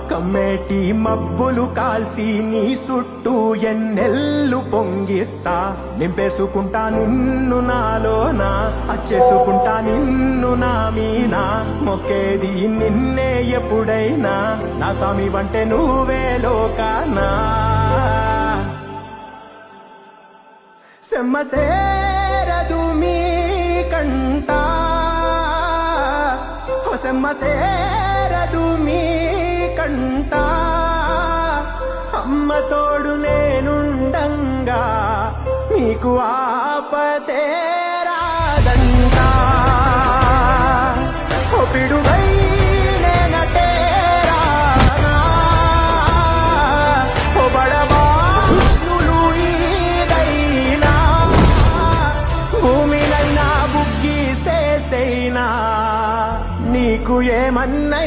కమ్మేటి మబ్బులు కాల్సి నీ చుట్టూ ఎన్నెల్లు పొంగిస్తా నింపేసుకుంటా నిన్ను నాలోనా అచ్చేసుకుంటా నిన్ను నా మీనా మొక్కేది నిన్నే ఎప్పుడైనా నా స్వామి వంటే నువ్వే లోకానా సెమ్మసేరదు మీ కంట సెమ్మసేరదు మీ కంట అమ్మ తోడు నేనుండంగా నీకు ఆపతే రాదంట ఓ పిడుగై నేనటే రానా ఓ బడబానులు ఈదైనా భూమినైనా బుగ్గి సేసైనా నీకు ఏమన్నై